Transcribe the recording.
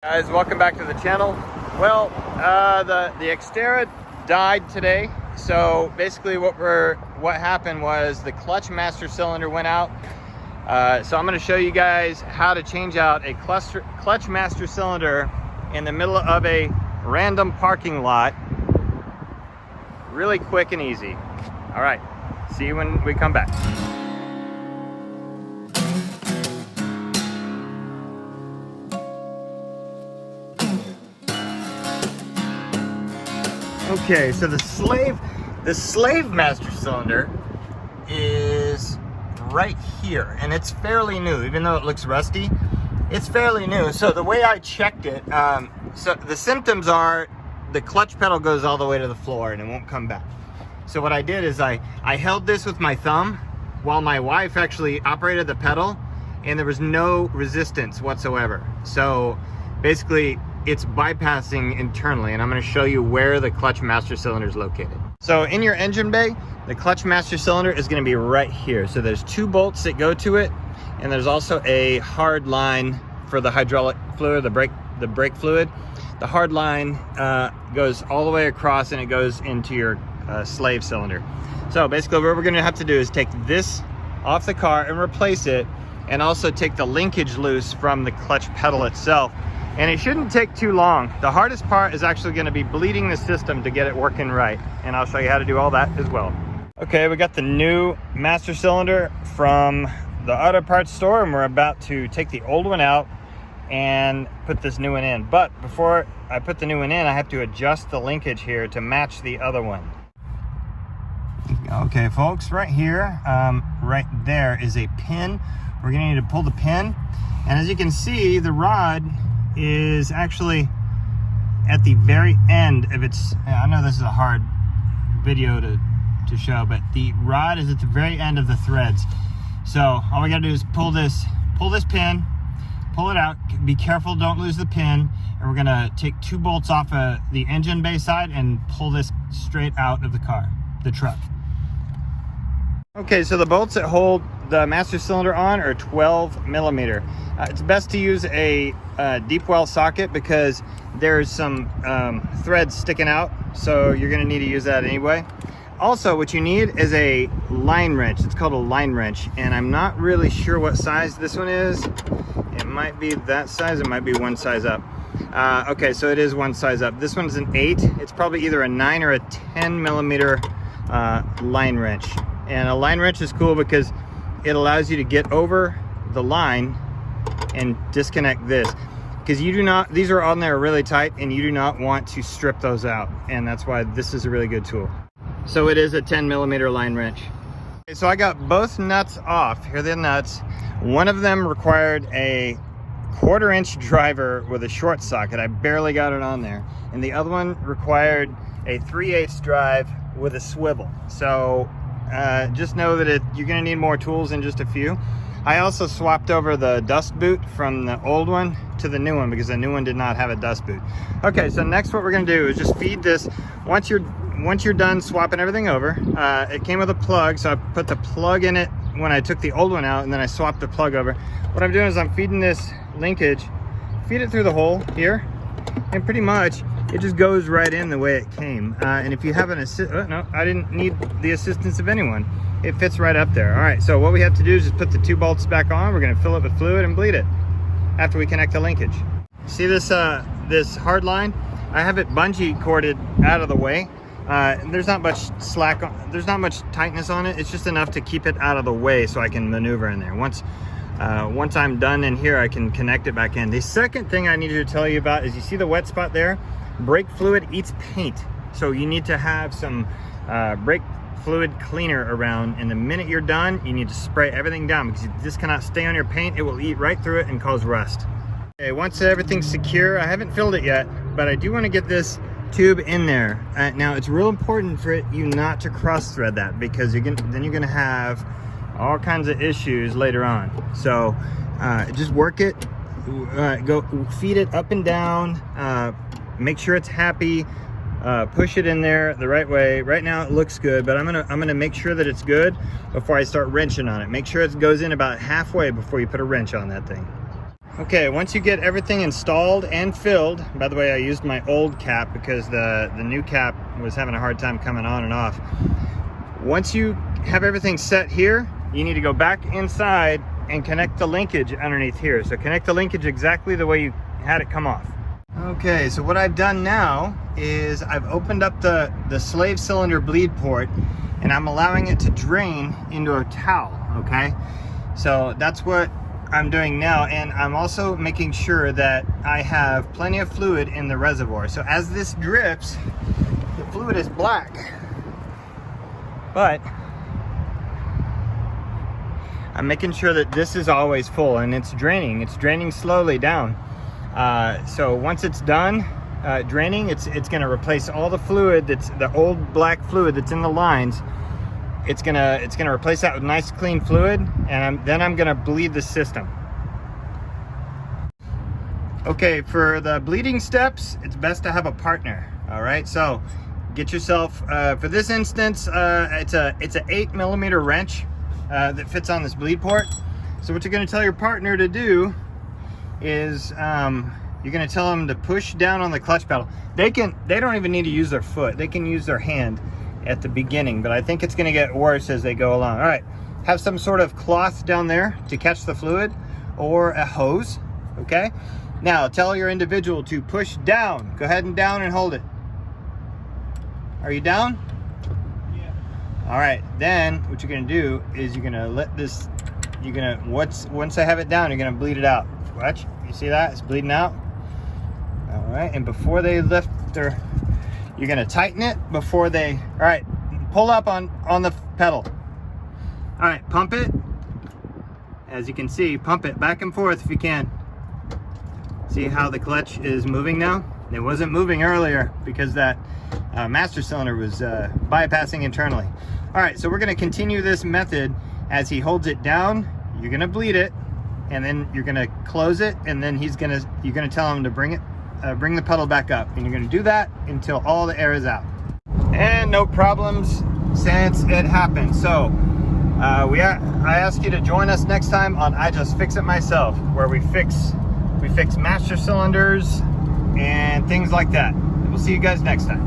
Guys, welcome back to the channel. Well, the Xterra died today, so basically what happened was the clutch master cylinder went out. So I'm going to show you guys how to change out a clutch master cylinder in the middle of a random parking lot, really quick and easy. All right, see you when we come back. Okay, so the slave master cylinder is right here, and it's fairly new. Even though it looks rusty, it's fairly new. So the way I checked it, so the symptoms are the clutch pedal goes all the way to the floor and it won't come back. So what I did is I held this with my thumb while my wife actually operated the pedal, and there was no resistance whatsoever. So basically it's bypassing internally, and I'm going to show you where the clutch master cylinder is located. So in your engine bay, the clutch master cylinder is going to be right here. So there's two bolts that go to it, and there's also a hard line for the hydraulic fluid, the brake fluid. The hard line goes all the way across, and it goes into your slave cylinder. So basically what we're going to have to do is take this off the car and replace it, and also take the linkage loose from the clutch pedal itself. And it shouldn't take too long. The hardest part is actually going to be bleeding the system to get it working right. And I'll show you how to do all that as well. Okay, we got the new master cylinder from the auto parts store, and we're about to take the old one out and put this new one in. But before I put the new one in, I have to adjust the linkage here to match the other one. Okay, folks, right here, right there is a pin. We're going to need to pull the pin. And as you can see, the rod is actually at the very end of its, I know this is a hard video to show, but the rod is at the very end of the threads. So all we gotta do is pull this pin, pull it out, be careful, don't lose the pin, and we're gonna take two bolts off of the engine bay side and pull this straight out of the truck. Okay, so the bolts that hold the master cylinder on are 12 millimeter. It's best to use a deep well socket because there's some threads sticking out, so you're going to need to use that anyway. Also, what you need is a line wrench. It's called a line wrench, and I'm not really sure what size this one is. It might be that size, it might be one size up. Okay, so it is one size up. This one's an 8. It's probably either a 9 or a 10 millimeter line wrench. And a line wrench is cool because it allows you to get over the line and disconnect this, because you do not, these are on there really tight, and you do not want to strip those out, and that's why this is a really good tool. So it is a 10 millimeter line wrench. Okay, so I got both nuts off. Here are the nuts. One of them required a 1/4 inch driver with a short socket. I barely got it on there. And the other one required a 3/8 drive with a swivel. So just know that you're going to need more tools than just a few. I also swapped over the dust boot from the old one to the new one because the new one did not have a dust boot. Okay, so next what we're going to do is just feed this. Once you're done swapping everything over, it came with a plug, so I put the plug in it when I took the old one out, and then I swapped the plug over. What I'm doing is I'm feeding this linkage, feed it through the hole here, and pretty much it just goes right in the way it came. And if you have an no, I didn't need the assistance of anyone. It fits right up there. All right, so what we have to do is just put the two bolts back on. We're gonna fill it with fluid and bleed it after we connect the linkage. See this this hard line? I have it bungee corded out of the way. There's not much slack, there's not much tightness on it. It's just enough to keep it out of the way so I can maneuver in there. Once I'm done in here, I can connect it back in. The second thing I need to tell you about is, you see the wet spot there? Brake fluid eats paint. So you need to have some brake fluid cleaner around, and the minute you're done, you need to spray everything down because this cannot stay on your paint. It will eat right through it and cause rust. Okay, once everything's secure, I haven't filled it yet, but I do want to get this tube in there. Now it's real important for you not to cross thread that, because then you're gonna have all kinds of issues later on. So just work it, go feed it up and down, make sure it's happy, push it in there the right way. Right now it looks good, but I'm gonna make sure that it's good before I start wrenching on it. Make sure it goes in about halfway before you put a wrench on that thing. Okay, once you get everything installed and filled, by the way, I used my old cap because the new cap was having a hard time coming on and off. Once you have everything set here, you need to go back inside and connect the linkage underneath here. So connect the linkage exactly the way you had it come off. Okay, so what I've done now is I've opened up the slave cylinder bleed port and I'm allowing it to drain into a towel, okay? So that's what I'm doing now, and I'm also making sure that I have plenty of fluid in the reservoir. So as this drips, the fluid is black, but I'm making sure that this is always full and it's draining slowly down. So once it's done draining, it's going to replace all the fluid that's the old black fluid that's in the lines. It's gonna replace that with nice clean fluid, and then I'm gonna bleed the system. Okay, for the bleeding steps, it's best to have a partner. All right, so get yourself for this instance, it's a 8mm wrench that fits on this bleed port. So what you're gonna tell your partner to do is you're gonna tell them to push down on the clutch pedal. They don't even need to use their foot. They can use their hand at the beginning, but I think it's going to get worse as they go along. All right, have some sort of cloth down there to catch the fluid or a hose. Okay, now tell your individual to push down. Go ahead and down and hold it. Are you down? Yeah. All right, then what you're going to do is you're going to let this, once I have it down, you're going to bleed it out. Watch, you see that? It's bleeding out. All right, and before they lift their, you're gonna tighten it before they, all right, pull up on the pedal. All right, pump it. As you can see, pump it back and forth if you can. See how the clutch is moving now? It wasn't moving earlier because that master cylinder was bypassing internally. All right, so we're gonna continue this method. As he holds it down, you're gonna bleed it, and then you're gonna close it, and then you're gonna tell him to bring the pedal back up, and you're going to do that until all the air is out, and no problems since it happened. So I ask you to join us next time on I Just Fix It Myself, where we fix master cylinders and things like that. We'll see you guys next time.